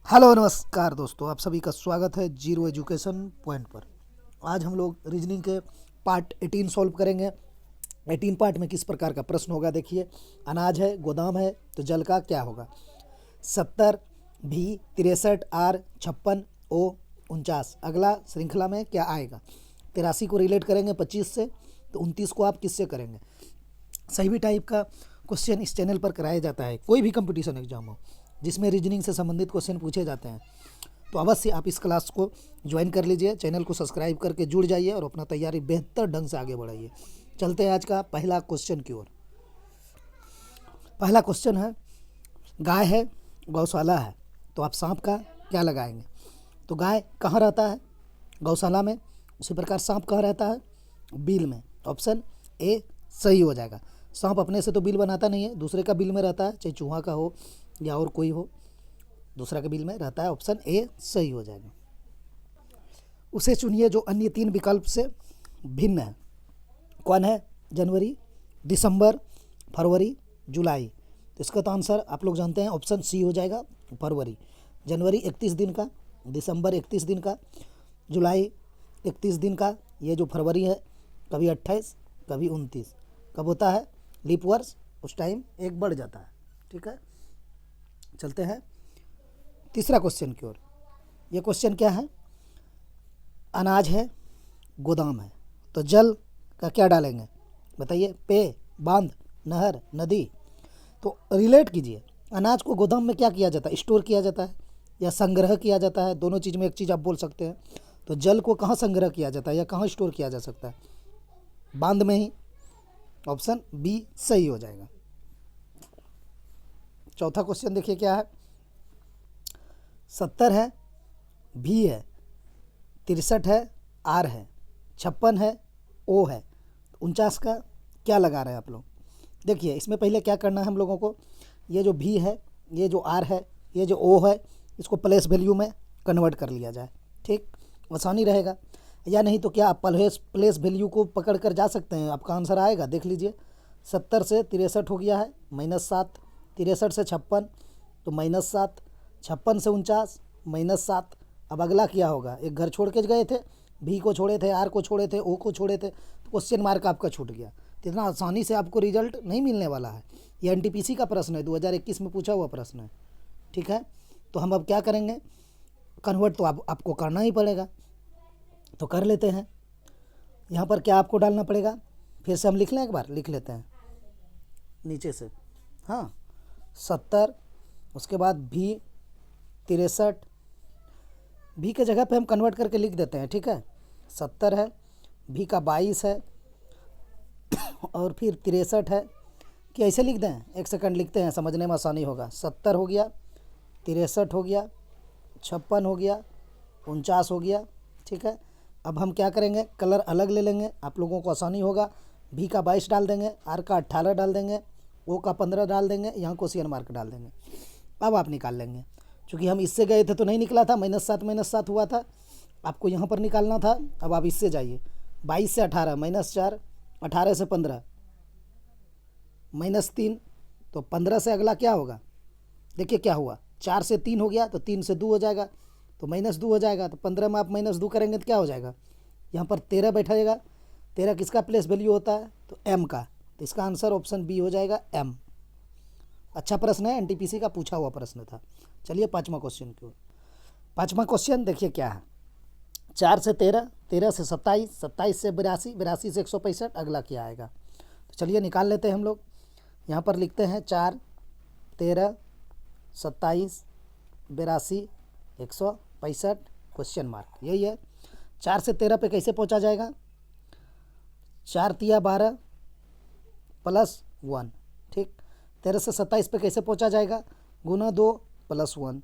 Hello नमस्कार दोस्तों, आप सभी का स्वागत है जीरो एजुकेशन पॉइंट पर। आज हम लोग रीजनिंग के पार्ट 18 सॉल्व करेंगे। 18 पार्ट में किस प्रकार का प्रश्न होगा देखिए। अनाज है, गोदाम है, तो जल का क्या होगा। 70 भी 63 आर 56 ओ 49। अगला श्रृंखला में क्या आएगा। 83 को रिलेट करेंगे 25 से, तो 29 को आप किससे करेंगे। सही भी टाइप का क्वेश्चन इस चैनल पर कराया जाता है। कोई भी कंपटीशन एग्जाम हो जिसमें रीजनिंग से संबंधित क्वेश्चन पूछे जाते हैं, तो अवश्य आप इस क्लास को ज्वाइन कर लीजिए। चैनल को सब्सक्राइब करके जुड़ जाइए और अपना तैयारी बेहतर ढंग से आगे बढ़ाइए। चलते हैं आज का पहला क्वेश्चन की ओर। पहला क्वेश्चन है, गाय है, गौशाला है, तो आप सांप का क्या लगाएंगे। तो गाय कहाँ रहता है, गौशाला में। उसी प्रकार सांप कहाँ रहता है, बिल में। ऑप्शन ए सही हो जाएगा। सांप अपने से तो बिल बनाता नहीं है, दूसरे का बिल में रहता है, चाहे चूहा का हो या और कोई हो, दूसरा के बिल में रहता है। ऑप्शन ए सही हो जाएगा। उसे चुनिए जो अन्य 3 विकल्प से भिन्न है। कौन है, जनवरी, दिसंबर, फरवरी, जुलाई। तो इसका तो आंसर आप लोग जानते हैं, ऑप्शन सी हो जाएगा, फरवरी। जनवरी 31 दिन का, दिसंबर 31 दिन का, जुलाई 31 दिन का। ये जो फरवरी है, कभी 28 कभी 29। कब होता है, लीप वर्ष, उस टाइम एक बढ़ जाता है। ठीक है, चलते हैं तीसरा क्वेश्चन की ओर। ये क्वेश्चन क्या है, अनाज है, गोदाम है, तो जल का क्या डालेंगे बताइए। पे, बांध, नहर, नदी। तो रिलेट कीजिए। अनाज को गोदाम में क्या किया जाता है, स्टोर किया जाता है या संग्रह किया जाता है। दोनों चीज़ में एक चीज़ आप बोल सकते हैं। तो जल को कहाँ संग्रह किया जाता है या कहाँ स्टोर किया जा सकता है, बांध में ही। ऑप्शन बी सही हो जाएगा। चौथा क्वेश्चन देखिए क्या है। 70 है, भी है, 63 है, आर है, 56 है, ओ है, 49 का क्या लगा रहे हैं आप लोग। देखिए इसमें पहले क्या करना है हम लोगों को। ये जो भी है, ये जो आर है, ये जो ओ है, इसको प्लेस वैल्यू में कन्वर्ट कर लिया जाए। ठीक, आसानी रहेगा। या नहीं तो क्या आप प्लेस वैल्यू को पकड़ कर जा सकते हैं, आपका आंसर आएगा। देख लीजिए, 70 से 63 हो गया है, -7। 63 से 56 तो -7। 56 से 49 -7। अब अगला क्या होगा, एक घर छोड़ के गए थे, भी को छोड़े थे, आर को छोड़े थे, ओ को छोड़े थे, तो क्वेश्चन मार्क आपका छूट गया। तो इतना आसानी से आपको रिजल्ट नहीं मिलने वाला है। ये एनटीपीसी का प्रश्न है, 2021 में पूछा हुआ प्रश्न है। ठीक है, तो हम अब क्या करेंगे, कन्वर्ट तो आपको करना ही पड़ेगा। तो कर लेते हैं। यहाँ पर क्या आपको डालना पड़ेगा, फिर से हम लिख लें, एक बार लिख लेते हैं नीचे से। हाँ, 70, उसके बाद भी 63, भी के जगह पे हम कन्वर्ट करके लिख देते हैं। ठीक है, 70 है, भी का 22 है, और फिर 63 है। कि ऐसे लिख दें, एक सेकंड लिखते हैं, समझने में आसानी होगा। 70 हो गया, 63 हो गया, 56 हो गया, 49 हो गया। ठीक है, अब हम क्या करेंगे, कलर अलग ले लेंगे, आप लोगों को आसानी होगा। भी का 22 डाल देंगे, आर का 18 डाल देंगे, ओ का 15 डाल देंगे, यहाँ क्वेश्चन मार्क डाल देंगे। अब आप निकाल लेंगे। चूँकि हम इससे गए थे तो नहीं निकला था, -7 हुआ था, आपको यहाँ पर निकालना था। अब आप इससे जाइए, 22 से 18 -4, 18 से 15 -3, तो 15 से अगला क्या होगा। देखिए क्या हुआ, 4 से 3 हो गया, तो 3 से 2 हो जाएगा, तो -2 हो जाएगा। तो 15 में आप -2 करेंगे तो क्या हो जाएगा, यहाँ पर 13 बैठेगा। 13 किसका प्लेस वैल्यू होता है, तो एम का। तो इसका आंसर ऑप्शन बी हो जाएगा, एम। अच्छा प्रश्न है, एनटीपीसी का पूछा हुआ प्रश्न था। चलिए 5वां क्वेश्चन की ओर। 5वां क्वेश्चन देखिए क्या है। 4 से 13, 13 से 27, 27 से 82, 82 से 165। अगला क्या आएगा, तो चलिए निकाल लेते हैं हम लोग। यहाँ पर लिखते हैं 4, 13, 27, 82, 165 क्वेश्चन मार्क, यही है। 4 से 13 पे कैसे पहुँचा जाएगा, 4 तिया 12 +1। ठीक, 13 से 27 पे कैसे पहुँचा जाएगा, गुना 2 +1।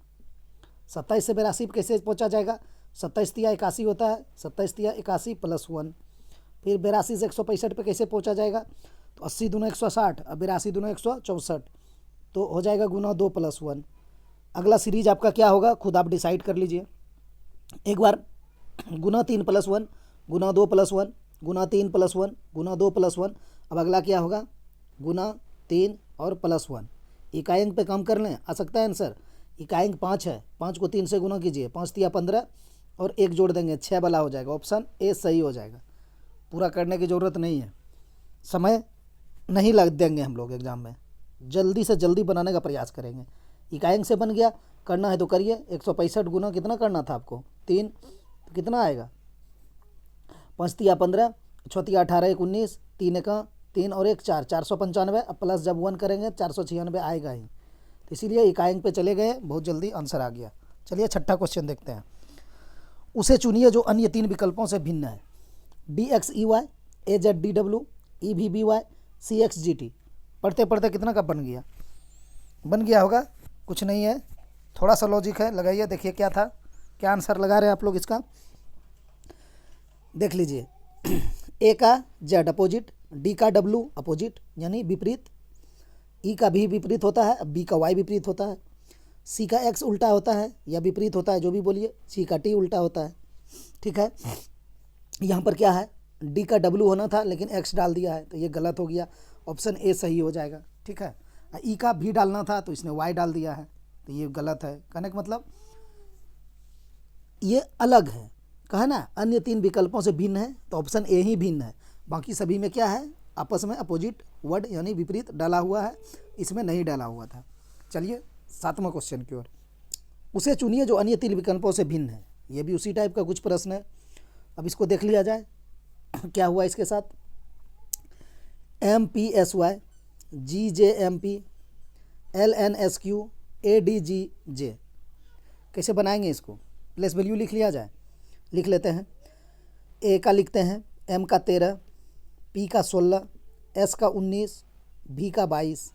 27 से 82 पे कैसे पहुँचा जाएगा, 27 तिया 81 होता है, 27 तिया 81 +1। फिर 82 से 165 पे कैसे पहुँचा जाएगा, तो 80 दूना 160, अब 82 दूना 164, तो हो जाएगा गुना 2 +1। अगला सीरीज आपका क्या होगा, खुद आप डिसाइड कर लीजिए। एक बार गुना 3 +1, गुना 2 +1, गुना 3 +1, गुना 2 +1। अब अगला क्या होगा, गुना 3 और +1। इकाई अंक पे काम कर लें, आ सकता है आंसर। इकाइंक 5 है, 5 को 3 से गुना कीजिए, 5 तिया 15 और 1 जोड़ देंगे 6 वाला हो जाएगा। ऑप्शन ए सही हो जाएगा। पूरा करने की ज़रूरत नहीं है, समय नहीं लग देंगे हम लोग एग्ज़ाम में, जल्दी से जल्दी बनाने का प्रयास करेंगे। इकाइंक से बन गया, करना है तो करिए। 165 गुना कितना करना था आपको 3, तो कितना आएगा 5 तिया 15, 6 तिया 18, 1 19, 3 1 3 और 1 4, 495। अब प्लस जब 1 करेंगे 496 आएगा ही, तो इसीलिए इकाइंक पे चले गए, बहुत जल्दी आंसर आ गया। चलिए छठा क्वेश्चन देखते हैं। उसे चुनिए जो अन्य 3 विकल्पों से भिन्न है। DXEY, AZDW, EVBY, CXGT। पढ़ते पढ़ते कितना का बन गया? बन गया होगा, कुछ नहीं है, थोड़ा सा लॉजिक है, लगाइए, देखिए क्या था, क्या आंसर लगा रहे हैं आप लोग इसका, देख लीजिए। ए का जेड अपोजिट, डी का डब्लू अपोजिट यानी विपरीत, ई का भी विपरीत होता है, बी का वाई विपरीत होता है, सी का एक्स उल्टा होता है या विपरीत होता है, जो भी बोलिए, सी का टी उल्टा होता है। ठीक है, यहाँ पर क्या है, डी का डब्लू होना था लेकिन एक्स डाल दिया है, तो ये गलत हो गया, ऑप्शन ए सही हो जाएगा। ठीक है, ई का भी डालना था तो इसने वाई डाल दिया है, तो ये गलत है। कहने का मतलब ये अलग है, कहा ना, अन्य 3 विकल्पों से भिन्न है, तो ऑप्शन ए ही भिन्न है। बाकी सभी में क्या है, आपस में अपोजिट वर्ड यानी विपरीत डाला हुआ है, इसमें नहीं डाला हुआ था। चलिए 7वां क्वेश्चन की ओर। उसे चुनिए जो अन्य 3 विकल्पों से भिन्न है। ये भी उसी टाइप का कुछ प्रश्न है, अब इसको देख लिया जाए क्या हुआ इसके साथ। MPSY, GJMP, LNSQ, ADGJ। कैसे बनाएंगे इसको, प्लेस वैल्यू लिख लिया जाए, लिख लेते हैं। ए का लिखते हैं M का 13, P का 16, S का 19, V का 22,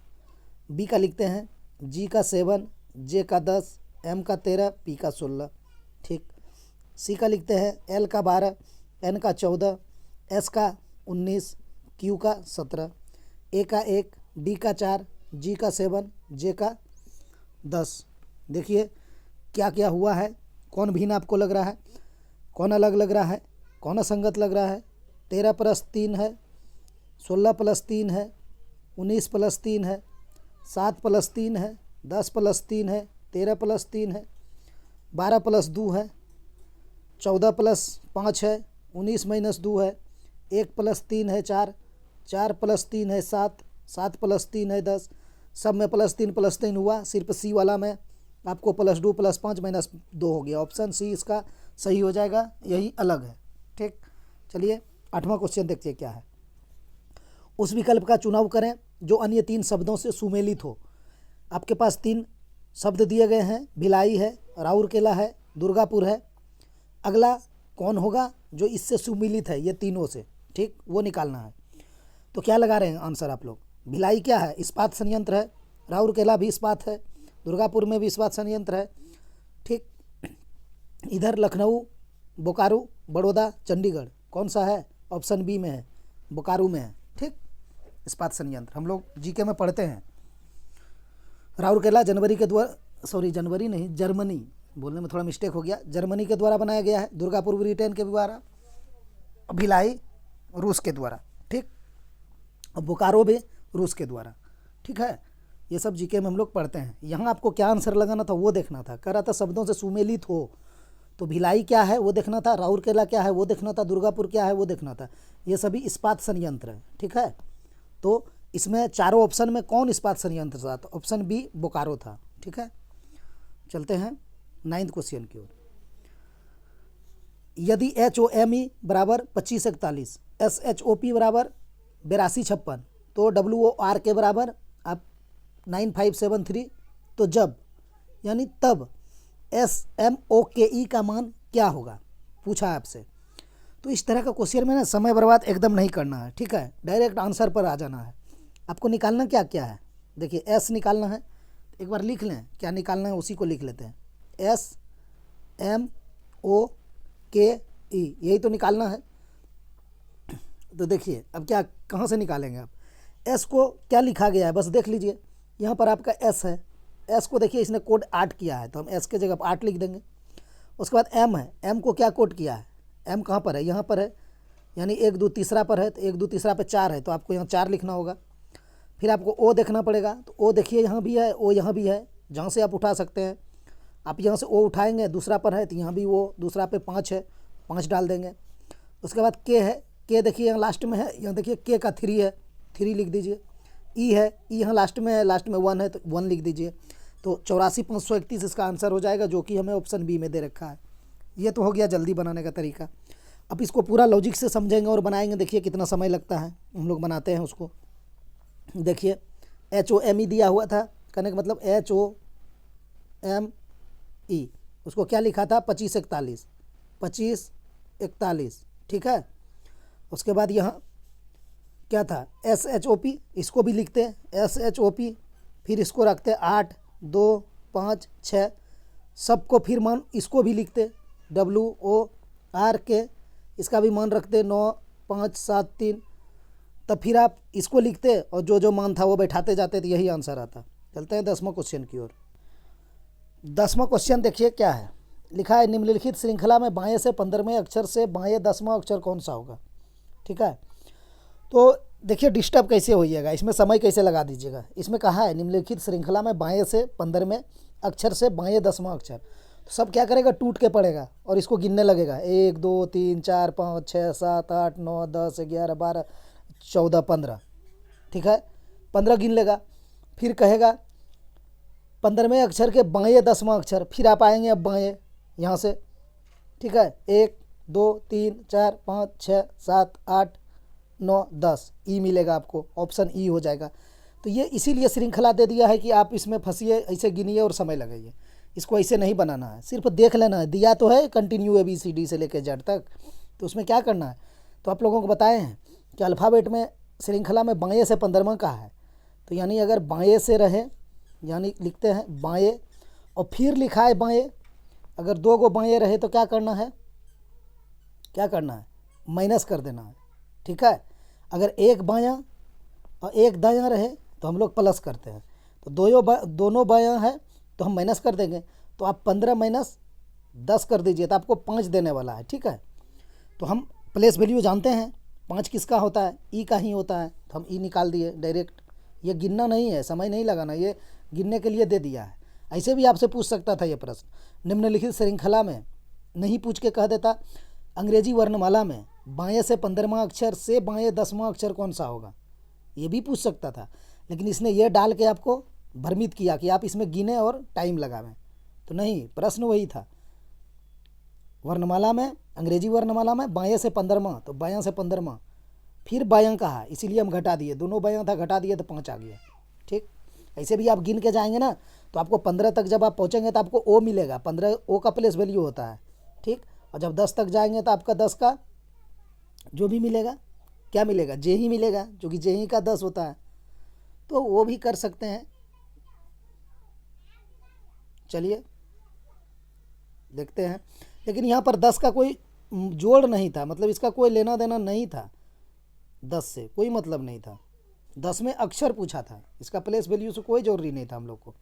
B का लिखते हैं G का 7, J का 10, M का 13, P का 16। ठीक, C का लिखते हैं L का 12, N का 14, S का 19, Q का 17, A का 1, D का 4, G का 7, J का 10। देखिए क्या क्या हुआ है, कौन भिन्न आपको लग रहा है, कौन अलग लग रहा है, कौन असंगत लग रहा है। 13 + 3 है, 16 + 3 है, 19 + 3 है, 7 + 3 है, 10 + 3 है, 13 + 3 है, 12 + 2 है, 14 + 5 है, 19 - 2 है, 1 + 3 है 4, 4 + 3 है 7, 7 + 3 है 10। सब में +3 + 3 हुआ, सिर्फ सी वाला में आपको +2 + 5 - 2 हो गया। ऑप्शन सी इसका सही हो जाएगा, यही अलग है। ठीक, चलिए 8वां क्वेश्चन देखिए क्या है। उस विकल्प का चुनाव करें जो अन्य 3 शब्दों से सुमेलित हो। आपके पास 3 शब्द दिए गए हैं, भिलाई है, राउरकेला है, दुर्गापुर है। अगला कौन होगा जो इससे सुमेलित है, ये तीनों से, ठीक, वो निकालना है। तो क्या लगा रहे हैं आंसर आप लोग। भिलाई क्या है, इस्पात संयंत्र है, राउरकेला भी इस्पात है, दुर्गापुर में भी इस्पात संयंत्र है। ठीक, इधर लखनऊ, बोकारो, बड़ौदा, चंडीगढ़ कौन सा है, ऑप्शन बी में है, बोकारो में है। ठीक, इस्पात संयंत्र हम लोग जीके में पढ़ते हैं। राउरकेला जनवरी के द्वारा, सॉरी जनवरी नहीं, जर्मनी, बोलने में थोड़ा मिस्टेक हो गया, जर्मनी के द्वारा बनाया गया है। दुर्गापुर ब्रिटेन के द्वारा, भिलाई रूस के द्वारा। ठीक, और बोकारो भी रूस के द्वारा। ठीक है, ये सब जीके में हम लोग पढ़ते हैं। यहाँ आपको क्या आंसर लगाना था वो देखना था, कह रहा था शब्दों से सुमेलित हो, तो भिलाई क्या है वो देखना था, राउरकेला क्या है वो देखना था, दुर्गापुर क्या है वो देखना था। ये सभी इस्पात संयंत्र है। ठीक है, तो इसमें चारों ऑप्शन में कौन इस्पात संयंत्र था, तो ऑप्शन बी बोकारो था। ठीक है, चलते हैं 9th क्वेश्चन की ओर। यदि HOME बराबर 2541, SHOP बराबर 8256, तो WOR के बराबर आप 9573, तो जब यानी तब SMOKE का मान क्या होगा, पूछा है आपसे। तो इस तरह का क्वेश्चन में ना समय बर्बाद एकदम नहीं करना है। ठीक है, डायरेक्ट आंसर पर आ जाना है। आपको निकालना क्या क्या है, देखिए S निकालना है, एक बार लिख लें क्या निकालना है, उसी को लिख लेते हैं। SMOKE, यही तो निकालना है। तो देखिए अब क्या, कहाँ से निकालेंगे आप। S को क्या लिखा गया है बस देख लीजिए, यहाँ पर आपका S है, S को देखिए इसने कोड 8 किया है, तो हम S के जगह पर 8 लिख देंगे। उसके बाद M है, M को क्या कोड किया है, M कहाँ पर है, यहाँ पर है, यानी 1 2 तीसरा पर है, तो 1 2 तीसरा पे 4 है, तो आपको यहाँ 4 लिखना होगा। फिर आपको O देखना पड़ेगा, तो O देखिए यहाँ भी है, O यहाँ भी है, जहाँ से आप उठा सकते हैं। आप यहाँ से ओ उठाएंगे, दूसरा पर है तो यहाँ भी वो दूसरा पे 5 है, 5 डाल देंगे। उसके बाद के है, के देखिए यहाँ लास्ट में है, यहाँ देखिए के का 3 है, 3 लिख दीजिए। ई है, ई यहाँ लास्ट में है, लास्ट में 1 है तो 1 लिख दीजिए। तो 84,531 इसका आंसर हो जाएगा, जो कि हमें ऑप्शन बी में दे रखा है। ये तो हो गया जल्दी बनाने का तरीका। अब इसको पूरा लॉजिक से समझेंगे और बनाएंगे। देखिए कितना समय लगता है, हम लोग बनाते हैं उसको। देखिए HOME दिया हुआ था, कहने का मतलब HOME, उसको क्या लिखा था 2541, 2541, ठीक है। उसके बाद यहाँ क्या था SHOP, इसको भी लिखते हैं SHOP, फिर इसको रखते 8 2 5 6, सबको फिर मान इसको भी लिखते WORK, इसका भी मान रखते 9 5 7 3, तब फिर आप इसको लिखते और जो जो मान था वो बैठाते जाते तो यही आंसर आता। चलते हैं 10वां क्वेश्चन की ओर। 10वां क्वेश्चन देखिए क्या है, लिखा है निम्नलिखित श्रृंखला में बाएं से 15वें अक्षर से बाएं 10वां अक्षर कौन सा होगा, ठीक है। तो देखिए डिस्टर्ब कैसे होइएगा, इसमें समय कैसे लगा दीजिएगा। इसमें कहा है निम्नलिखित श्रृंखला में बाएं से 15वें अक्षर से बाएं 10वां अक्षर, तो सब क्या करेगा, टूट के पड़ेगा और इसको गिनने लगेगा 1 2 3 4 5 6 7 8 9 10 11 12 14 15, ठीक है, 15 गिन लेगा। फिर कहेगा 15वें अक्षर के बाएं 10वां अक्षर, फिर आप आएंगे अब बाएं यहाँ से, ठीक है, 1 2 3 4 5 6 7 8 9 10, ई मिलेगा आपको, ऑप्शन ई हो जाएगा। तो ये इसीलिए श्रृंखला दे दिया है कि आप इसमें फंसिए, ऐसे गिनिए और समय लगाइए। इसको ऐसे नहीं बनाना है, सिर्फ देख लेना है। दिया तो है कंटिन्यू ABCD से लेकर Z तक, तो उसमें क्या करना है, तो आप लोगों को बताए हैं कि अल्फ़ाबेट में श्रृंखला में बाएं से 15वां का है, तो यानी अगर बाएं से रहे यानी लिखते हैं बाएं, और फिर लिखा है बाएं, अगर 2 गो बाएं रहे तो क्या करना है, माइनस कर देना है, ठीक है। अगर एक बायां और एक दायां रहे तो हम लोग प्लस करते हैं, तो दोनों बायां है तो हम माइनस कर देंगे। तो आप 15 माइनस 10 कर दीजिए तो आपको 5 देने वाला है, ठीक है। तो हम प्लेस वैल्यू जानते हैं, 5 किसका होता है, ई का ही होता है, तो हम ई निकाल दिए डायरेक्ट। ये गिनना नहीं है, समय नहीं लगाना, ये गिनने के लिए दे दिया है। ऐसे भी आपसे पूछ सकता था ये प्रश्न, निम्नलिखित श्रृंखला में नहीं पूछ के कह देता अंग्रेजी वर्णमाला में बाएं से 15वां अक्षर से बाएं 10वां अक्षर कौन सा होगा, ये भी पूछ सकता था। लेकिन इसने ये डाल के आपको भ्रमित किया कि आप इसमें गिने और टाइम लगावें, तो नहीं, प्रश्न वही था। वर्णमाला में, अंग्रेजी वर्णमाला में बाएं से 15वां, तो बायां से 15वां, फिर बायां कहा, इसीलिए हम घटा दिए, दोनों बायां था, घटा दिए तो 5 आ गया, ठीक। ऐसे भी आप गिन के जाएंगे ना, तो आपको 15 तक जब आप पहुंचेंगे तो आपको ओ मिलेगा, 15 ओ का प्लेस वैल्यू होता है, ठीक। और जब 10 तक जाएंगे तो आपका 10 का जो भी मिलेगा, क्या मिलेगा, जे ही मिलेगा, जो कि जे ही का 10 होता है, तो वो भी कर सकते हैं। चलिए देखते हैं। लेकिन यहाँ पर 10 का कोई जोड़ नहीं था, मतलब इसका कोई लेना देना नहीं था, 10 से कोई मतलब नहीं था। 10 में अक्षर पूछा था, इसका प्लेस वैल्यू से कोई जरूरी नहीं था हम लोग को,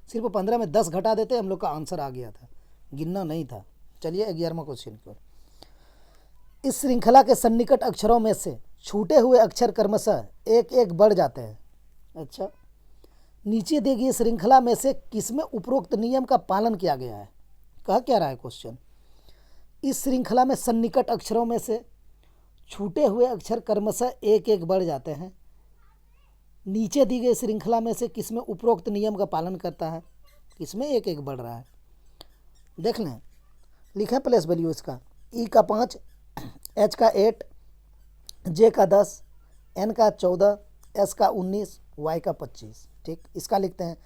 सिर्फ 15 में 10 घटा देते हम लोग का आंसर आ गया था, गिनना नहीं था। चलिए 11वां क्वेश्चन की ओर। इस श्रृंखला के सन्निकट अक्षरों में से छूटे हुए अक्षर क्रमशः एक एक बढ़ जाते हैं। अच्छा, नीचे दी गई श्रृंखला में से किसमें उपरोक्त नियम का पालन किया गया है, कह क्या रहा है क्वेश्चन। इस श्रृंखला में सन्निकट अक्षरों में से छूटे हुए अक्षर क्रमशः एक एक बढ़ जाते हैं, नीचे दी गई श्रृंखला में से किसमें उपरोक्त नियम का पालन करता है, किसमें एक एक बढ़ रहा है। देख लें, लिखा प्लेस वैल्यू इसका, ई का 5, एच का 8, जे का 10, एन का 14, एस का 19, वाई का 25, ठीक। इसका लिखते हैं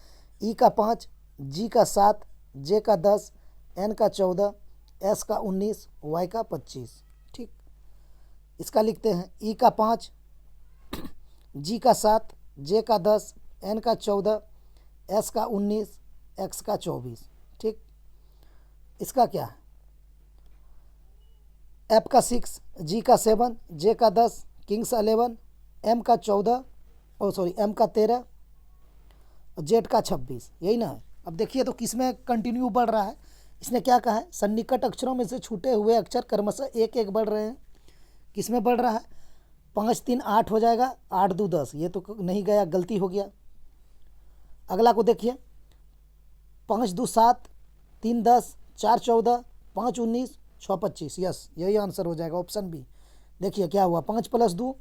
ई का 5, जी का 7, जे का 10, एन का 14, एस का 19, वाई का 25, ठीक। इसका लिखते हैं ई का 5, जी का 7, जे का 10, एन का 14, एस का 19, एक्स का 24, ठीक। इसका क्या है, एफ का 6, जी का 7, जे का 10, किंग्स 11, एम का 14, एम का 13, जेड का 26, यही ना है। अब देखिए तो किसमें कंटिन्यू बढ़ रहा है, इसने क्या कहा है, सन्निकट अक्षरों में से छूटे हुए अक्षर क्रमशः एक एक बढ़ रहे हैं, किसमें बढ़ रहा है, 5 3 8 हो जाएगा, 8 2 10, ये तो नहीं गया, गलती हो गया। अगला को देखिए, 5 2 7, 3 10, 4 14, 5 19, 6 25। यस, यही आंसर हो जाएगा ऑप्शन बी। देखिए क्या हुआ, 5 + 2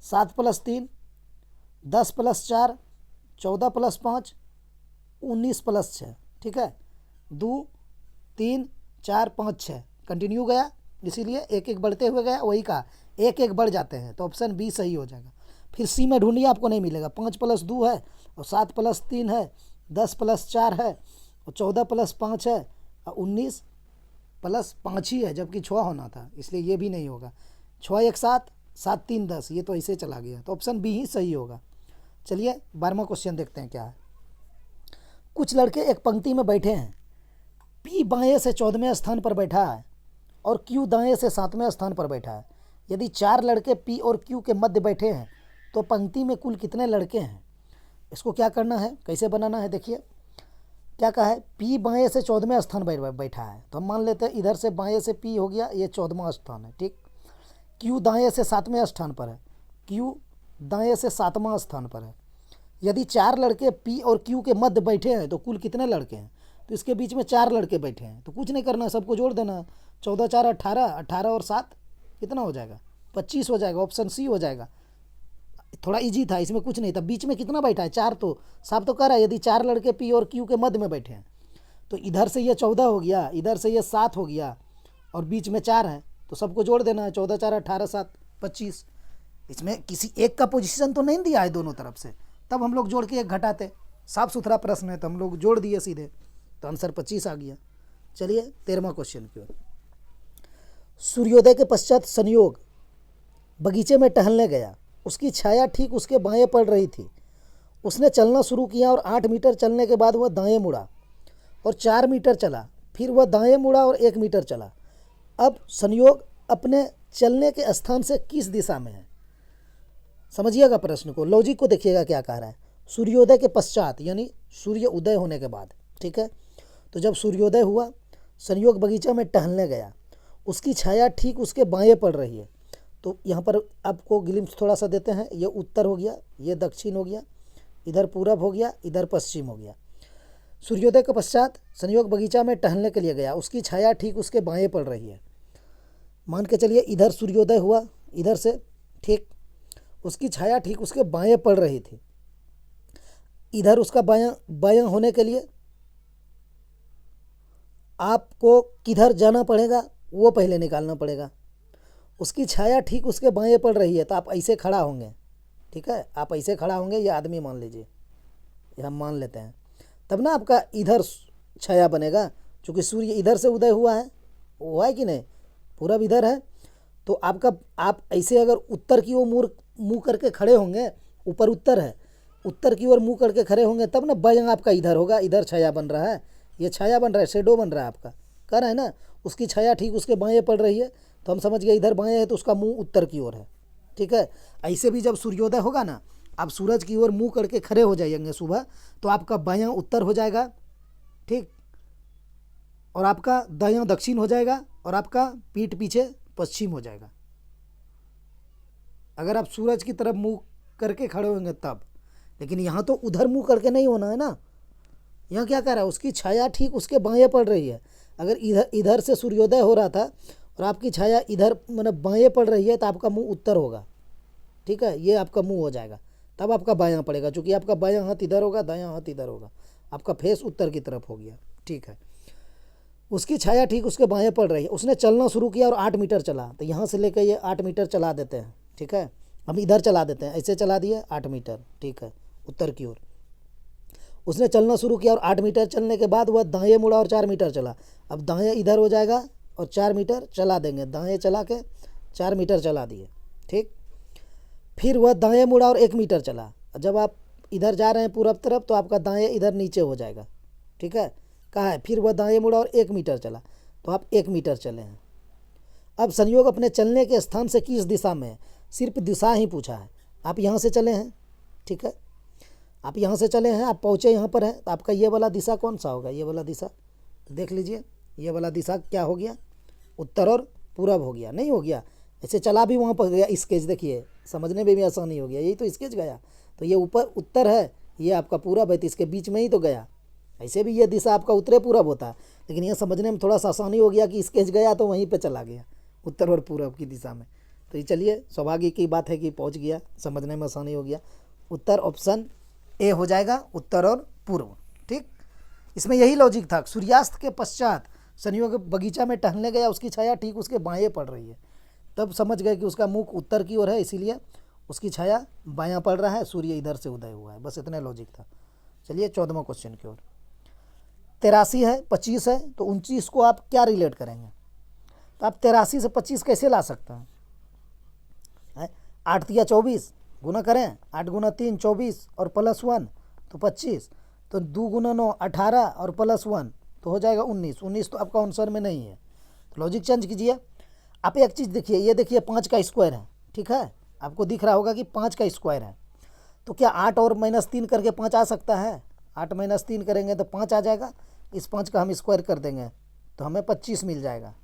7 + 3 10 + 4 14 + 5 19 + 6। ठीक है, 2 3 4 5 6 कंटिन्यू गया, इसीलिए एक एक बढ़ते हुए गया, वही कहा एक एक बढ़ जाते हैं, तो ऑप्शन बी सही हो जाएगा। फिर सी में ढूंढिए, आपको नहीं मिलेगा। 5 + 2 है और 7 + 3 है, 10 + 4 है और 14 + 5 है और 19 + 5 ही है, जबकि 6 होना था, इसलिए ये भी नहीं होगा। 6 1 7 7 3 10, ये तो ऐसे चला गया, तो ऑप्शन बी ही सही होगा। चलिए 12वां क्वेश्चन देखते हैं क्या है। कुछ लड़के एक पंक्ति में बैठे हैं, पी बाएं से 14वें स्थान पर बैठा है और क्यू दाएं से 7वें स्थान पर बैठा है। यदि 4 लड़के पी और क्यू के मध्य बैठे हैं तो पंक्ति में कुल कितने लड़के हैं? इसको क्या करना है, कैसे बनाना है, देखिए क्या कहा है, पी बाएं से 14वें स्थान बैठा है, तो हम मान लेते हैं इधर से बाएं से पी हो गया, ये 14वां स्थान है। ठीक, क्यू दाएं से 7वें स्थान पर है, क्यू दाएं से 7वां स्थान पर है। यदि 4 लड़के पी और क्यू के मध्य बैठे हैं तो कुल कितने लड़के हैं? तो इसके बीच में 4 लड़के बैठे हैं, तो कुछ नहीं करना है, सबको जोड़ देना है। 14 4 18, 18 और 7 कितना हो जाएगा? 25 हो जाएगा, ऑप्शन सी हो जाएगा। थोड़ा इजी था, इसमें कुछ नहीं था। बीच में कितना बैठा है? 4, तो साफ तो कर रहा है, यदि 4 लड़के पी और क्यू के मध्य में बैठे हैं तो इधर से ये 14 हो गया, इधर से ये 7 हो गया और बीच में 4 है, तो सबको जोड़ देना है। 14 4 18 7 25। इसमें किसी एक का पोजीशन तो नहीं दिया है दोनों तरफ से, तब हम लोग जोड़ के एक घटाते। साफ सुथरा प्रश्न है, तो हम लोग जोड़ दिए सीधे, तो आंसर 25 आ गया। चलिए 13वां क्वेश्चन की ओर। सूर्योदय के पश्चात संयोग बगीचे में टहलने गया, उसकी छाया ठीक उसके बाएं पड़ रही थी। उसने चलना शुरू किया और 8 मीटर चलने के बाद वह दाएं मुड़ा और 4 मीटर चला, फिर वह दाएं मुड़ा और 1 मीटर चला। अब संयोग अपने चलने के स्थान से किस दिशा में है? समझिएगा प्रश्न को, लॉजिक को देखिएगा क्या कह रहा है। सूर्योदय के पश्चात यानी सूर्य उदय होने के बाद, ठीक है, तो जब सूर्योदय हुआ, संयोग बगीचा में टहलने गया, उसकी छाया ठीक उसके बाएं पड़ रही है। तो यहाँ पर आपको ग्लिम्स थोड़ा सा देते हैं, ये उत्तर हो गया, ये दक्षिण हो गया, इधर पूरब हो गया, इधर पश्चिम हो गया। सूर्योदय के पश्चात संयोग बगीचा में टहलने के लिए गया, उसकी छाया ठीक उसके बाएं पड़ रही है। मान के चलिए इधर सूर्योदय हुआ, इधर से, ठीक, उसकी छाया ठीक उसके बाएं पड़ रही थी। इधर उसका बायां होने के लिए आपको किधर जाना पड़ेगा वो पहले निकालना पड़ेगा। उसकी छाया ठीक उसके बाएं पड़ रही है, तो आप ऐसे खड़ा होंगे, ठीक है, आप ऐसे खड़ा होंगे, ये आदमी मान लीजिए, ये हम मान लेते हैं, तब ना आपका इधर छाया बनेगा, क्योंकि सूर्य इधर से उदय हुआ है, हुआ है कि नहीं, पूरब इधर है, तो आपका आप ऐसे अगर उत्तर की ओर मुँह करके खड़े होंगे, ऊपर उत्तर है, उत्तर की ओर मुँह करके खड़े होंगे, तब ना बायां आपका इधर होगा, इधर छाया बन रहा है, ये छाया बन रहा है, शेडो बन रहा है आपका, कर रहा है ना, उसकी छाया ठीक उसके बाएं पड़ रही है, तो हम समझ गए इधर बाएं है तो उसका मुंह उत्तर की ओर है। ठीक है, ऐसे भी जब सूर्योदय होगा ना, आप सूरज की ओर मुंह करके खड़े हो जाएंगे सुबह, तो आपका बायां उत्तर हो जाएगा, ठीक, और आपका दायां दक्षिण हो जाएगा और आपका पीठ पीछे पश्चिम हो जाएगा, अगर आप सूरज की तरफ मुंह करके खड़े होंगे तब। लेकिन यहाँ तो उधर मुंह करके नहीं होना है ना, यहाँ क्या कर रहा है, उसकी छाया ठीक उसके बाएं पड़ रही है। अगर इधर से सूर्योदय हो रहा था और आपकी छाया इधर मतलब बाएं पड़ रही है, तो आपका मुंह उत्तर होगा, ठीक है, ये आपका मुंह हो जाएगा, तब आपका बायां पड़ेगा, क्योंकि आपका बायां हाथ इधर होगा, दायां हाथ इधर होगा, आपका फेस उत्तर की तरफ हो गया। ठीक है, उसकी छाया ठीक उसके बाएं पड़ रही है। उसने चलना शुरू किया और 8 मीटर चला, तो यहाँ से लेकर ये 8 मीटर चला देते हैं, ठीक है, हम इधर चला देते हैं, ऐसे चला दिए 8 मीटर, ठीक है, उत्तर की ओर। उसने चलना शुरू किया और 8 मीटर चलने के बाद वह दाएं मुड़ा और 4 मीटर चला। अब दाएं इधर हो जाएगा और 4 मीटर चला देंगे, दाएं चला के 4 मीटर चला दिए, ठीक, फिर वह दाएं मुड़ा और 1 मीटर चला। जब आप इधर जा रहे हैं पूरब तरफ, तो आपका दाएं इधर नीचे हो जाएगा, ठीक है, कहा है, फिर वह दाएं मुड़ा और 1 मीटर चला, तो आप 1 मीटर चले हैं। अब संयोग अपने चलने के स्थान से किस दिशा में है, सिर्फ दिशा ही पूछा है। आप यहाँ से चले हैं, ठीक है, आप यहाँ से चले हैं, आप पहुँचे यहाँ पर हैं, तो आपका ये वाला दिशा कौन सा होगा, ये वाला दिशा देख लीजिए, ये वाला दिशा क्या हो गया, उत्तर और पूरब हो गया, नहीं हो गया, ऐसे चला भी वहाँ पर गया, स्केच देखिए, समझने में भी आसानी हो गया, यही तो स्केच गया, तो ये ऊपर उत्तर है, ये आपका पूरब है, तो इसके बीच में ही तो गया, ऐसे भी ये दिशा आपका उत्तरी पूरब होता है, लेकिन ये समझने में थोड़ा सा आसानी हो गया कि स्केच गया तो वहीं पे चला गया उत्तर और पूरब की दिशा में। तो ये चलिए सौभाग्य की बात है कि पहुंच गया, समझने में आसानी हो गया। उत्तर ऑप्शन ए हो जाएगा, उत्तर और पूर्व। ठीक, इसमें यही लॉजिक था। सूर्यास्त के पश्चात शनियों के बगीचा में टहलने गया, उसकी छाया ठीक उसके बाएं पड़ रही है, तब समझ गए कि उसका मुख उत्तर की ओर है, इसीलिए उसकी छाया बायां पड़ रहा है, सूर्य इधर से उदय हुआ है। बस इतना लॉजिक था। चलिए 14वां क्वेश्चन की ओर। 83 है, 25 है, तो 29 को आप क्या रिलेट करेंगे? तो आप 83 से 25 कैसे ला सकते हैं? 8 या 24 गुना करें, 8 गुना 3 24 और +1 तो 25, तो 2 गुना 9 18 और +1 तो हो जाएगा 19। 19 तो आपका आंसर में नहीं है, तो लॉजिक चेंज कीजिए। आप एक चीज़ देखिए, ये देखिए 5 का स्क्वायर है, ठीक है, आपको दिख रहा होगा कि 5 का स्क्वायर है, तो क्या 8 और -3 करके 5 आ सकता है? 8 - 3 करेंगे तो 5 आ जाएगा, इस 5 का हम स्क्वायर कर देंगे तो हमें 25 मिल जाएगा।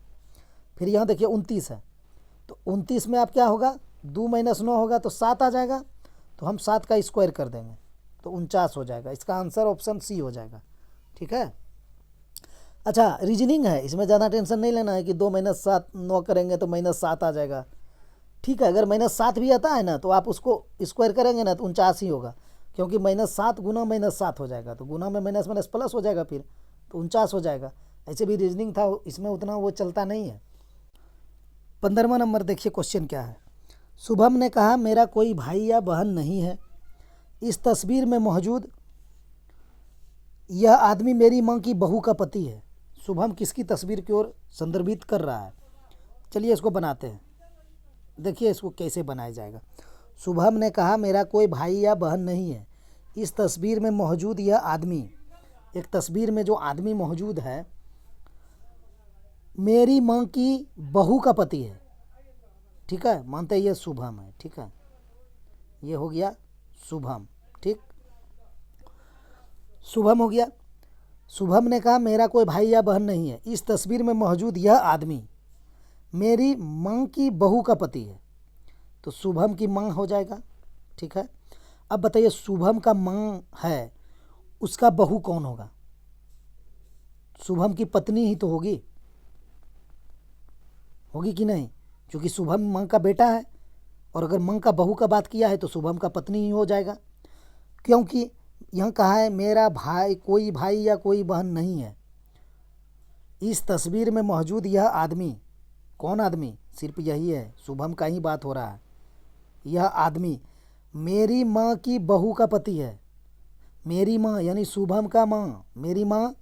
फिर यहाँ देखिए 29 है, तो 29 में आप क्या होगा, 2 - 9 होगा तो 7 आ जाएगा, तो हम 7 का स्क्वायर कर देंगे तो 49 हो जाएगा। इसका आंसर ऑप्शन सी हो जाएगा। ठीक है, अच्छा रीजनिंग है, इसमें ज़्यादा टेंशन नहीं लेना है कि 2 - 7 9 करेंगे तो -7 आ जाएगा। ठीक है, अगर -7 भी आता है ना तो आप उसको स्क्वायर करेंगे ना तो 49 ही होगा, क्योंकि -7 गुना -7 हो जाएगा, तो गुना में माइनस माइनस प्लस हो जाएगा, फिर तो 49 हो जाएगा। ऐसे भी रीजनिंग था, इसमें उतना वो चलता नहीं है। 15वां नंबर देखिए क्वेश्चन क्या है। शुभम ने कहा मेरा कोई भाई या बहन नहीं है, इस तस्वीर में मौजूद यह आदमी मेरी माँ की बहू का पति है। शुभम किसकी तस्वीर की ओर संदर्भित कर रहा है? चलिए इसको बनाते हैं, देखिए इसको कैसे बनाया जाएगा। शुभम ने कहा मेरा कोई भाई या बहन नहीं है, इस तस्वीर में मौजूद यह आदमी, एक तस्वीर में जो आदमी मौजूद है मेरी माँ की बहू का पति है। ठीक है, मानते हैं ये शुभम है। ठीक है, ये हो गया शुभम। ठीक, शुभम हो गया। शुभम ने कहा मेरा कोई भाई या बहन नहीं है, इस तस्वीर में मौजूद यह आदमी मेरी माँ की बहू का पति है, तो शुभम की माँ हो जाएगा। ठीक है, अब बताइए शुभम का माँ है, उसका बहू कौन होगा? शुभम की पत्नी ही तो होगी, होगी कि नहीं? क्योंकि शुभम माँ का बेटा है, और अगर माँ का बहू का बात किया है तो शुभम का पत्नी ही हो जाएगा, क्योंकि यहाँ कहा है मेरा भाई, कोई भाई या कोई बहन नहीं है, इस तस्वीर में मौजूद यह आदमी, कौन आदमी? सिर्फ यही है, शुभम का ही बात हो रहा है। यह आदमी मेरी माँ की बहू का पति है। मेरी माँ यानी शुभम का माँ, मेरी माँ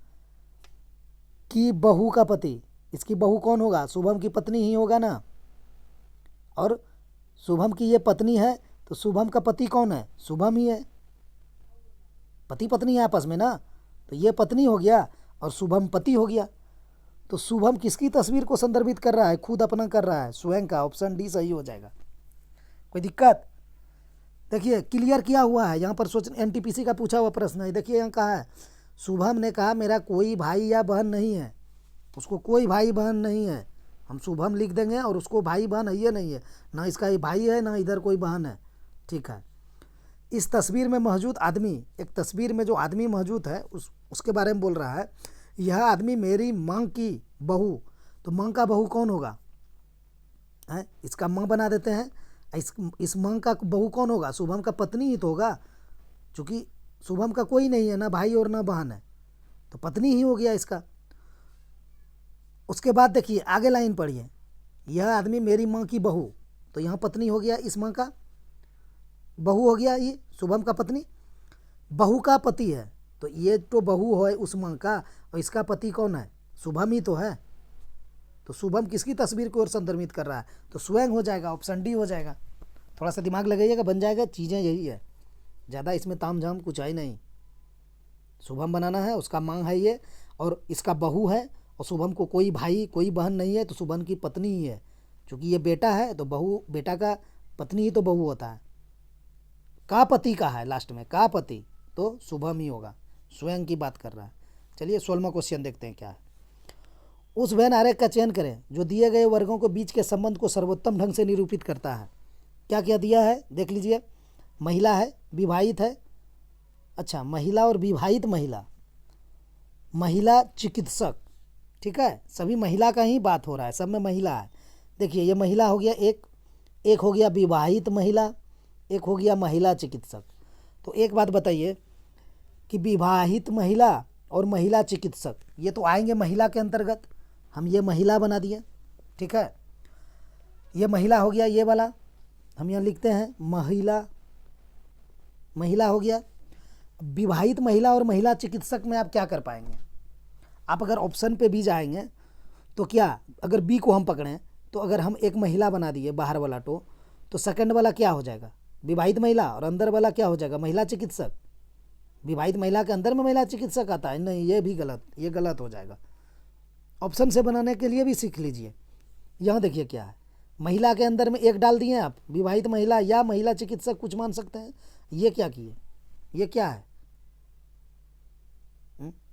की बहू का पति, इसकी बहू कौन होगा? शुभम की पत्नी ही होगा ना, और शुभम की ये पत्नी है, तो शुभम का पति कौन है? शुभम ही है, पति पत्नी है आपस में ना, तो ये पत्नी हो गया और शुभम पति हो गया। तो शुभम किसकी तस्वीर को संदर्भित कर रहा है? खुद अपना कर रहा है, स्वयं का। ऑप्शन डी सही हो जाएगा। कोई दिक्कत? देखिए क्लियर किया हुआ है, यहाँ पर सोच एनटीपीसी का पूछा हुआ प्रश्न है। देखिए यहाँ कहा है शुभम ने कहा मेरा कोई भाई या बहन नहीं है, उसको कोई भाई बहन नहीं है, हम शुभम लिख देंगे, और उसको भाई बहन है ये नहीं है, ना इसका ये भाई है ना इधर कोई बहन है। ठीक है, इस तस्वीर में मौजूद आदमी, एक तस्वीर में जो आदमी मौजूद है उसके बारे में बोल रहा है। यह आदमी मेरी माँ की बहू, तो माँ का बहू कौन होगा? है, इसका माँ बना देते हैं। इस माँ का बहू कौन होगा? शुभम का पत्नी ही तो होगा, क्योंकि शुभम का कोई नहीं है, ना भाई और ना बहन है, तो पत्नी ही हो गया इसका। उसके बाद देखिए आगे लाइन पढ़िए, यह आदमी मेरी माँ की बहू, तो यहाँ पत्नी हो गया, इस माँ का बहू हो गया, ये शुभम का पत्नी, बहू का पति है, तो ये तो बहू है उस माँ का, और इसका पति कौन है? शुभम ही तो है। तो शुभम किसकी तस्वीर को ओर संदर्भित कर रहा है? तो स्वयं हो जाएगा, ऑप्शन डी हो जाएगा। थोड़ा सा दिमाग लगाइएगा, बन जाएगा। चीज़ें यही है, ज़्यादा इसमें ताम झाम कुछ है नहीं। शुभम बनाना है, उसका माँ है ये, और इसका बहू है, और शुभम को कोई भाई कोई बहन नहीं है, तो शुभम की पत्नी ही है। क्योंकि ये बेटा है तो बहू, बेटा का पत्नी ही तो बहू होता है। का पति का है लास्ट में, का पति, तो शुभम ही होगा, स्वयं की बात कर रहा है। चलिए 16वां क्वेश्चन देखते हैं क्या है। उस वेन आरेख का चयन करें जो दिए गए वर्गों के बीच के संबंध को सर्वोत्तम ढंग से निरूपित करता है। क्या क्या दिया है देख लीजिए। महिला है, विवाहित है, अच्छा महिला और विवाहित महिला, महिला चिकित्सक, ठीक है, सभी महिला का ही बात हो रहा है, सब में महिला है। देखिए ये महिला हो गया एक हो गया विवाहित महिला, एक हो गया महिला चिकित्सक। तो एक बात बताइए कि विवाहित महिला और महिला चिकित्सक ये तो आएंगे महिला के अंतर्गत, हम ये महिला बना दिए, ठीक है। ये महिला हो गया, ये वाला हम यहाँ लिखते हैं महिला, महिला हो गया। विवाहित महिला और महिला चिकित्सक में आप क्या कर पाएंगे? आप अगर ऑप्शन पे भी जाएंगे तो क्या, अगर बी को हम पकड़ें तो अगर हम एक महिला बना दिए बाहर वाला तो सेकंड वाला क्या हो जाएगा? विवाहित महिला, और अंदर वाला क्या हो जाएगा? महिला चिकित्सक। विवाहित महिला के अंदर में महिला चिकित्सक आता है, नहीं ये भी गलत, ये गलत हो जाएगा। ऑप्शन से बनाने के लिए भी सीख लीजिए। यहाँ देखिए क्या है, महिला के अंदर में एक डाल दिए आप, विवाहित महिला या महिला चिकित्सक कुछ मान सकते हैं। ये क्या किए, ये क्या है?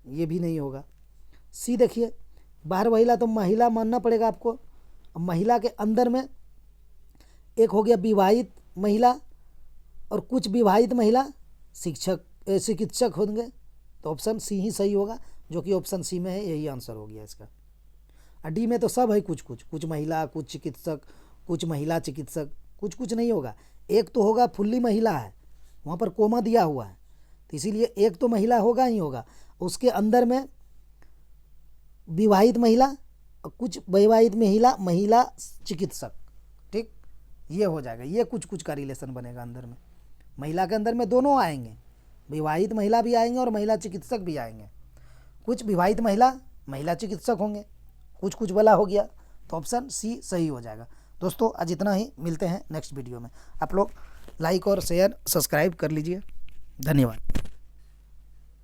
ये भी नहीं होगा। सी देखिए, बाहर महिला तो महिला मानना पड़ेगा आपको। अब महिला के अंदर में एक हो गया विवाहित महिला और कुछ विवाहित महिला चिकित्सक होंगे, तो ऑप्शन सी ही सही होगा, जो कि ऑप्शन सी में है, यही आंसर हो गया इसका। और डी में तो सब है, कुछ महिला, कुछ चिकित्सक, कुछ महिला चिकित्सक, कुछ नहीं होगा। एक तो होगा फुल्ली महिला है, वहाँ पर कोमा दिया हुआ है, तो इसीलिए एक तो महिला होगा ही होगा। उसके अंदर में विवाहित महिला और कुछ विवाहित महिला चिकित्सक, ठीक, ये हो जाएगा। ये कुछ का रिलेशन बनेगा अंदर में। महिला के अंदर में दोनों आएंगे, विवाहित महिला भी आएंगे और महिला चिकित्सक भी आएंगे। कुछ विवाहित महिला चिकित्सक होंगे, कुछ वाला हो गया, तो ऑप्शन सी सही हो जाएगा। दोस्तों आज इतना ही, मिलते हैं नेक्स्ट वीडियो में। आप लोग लाइक और शेयर सब्सक्राइब कर लीजिए। धन्यवाद।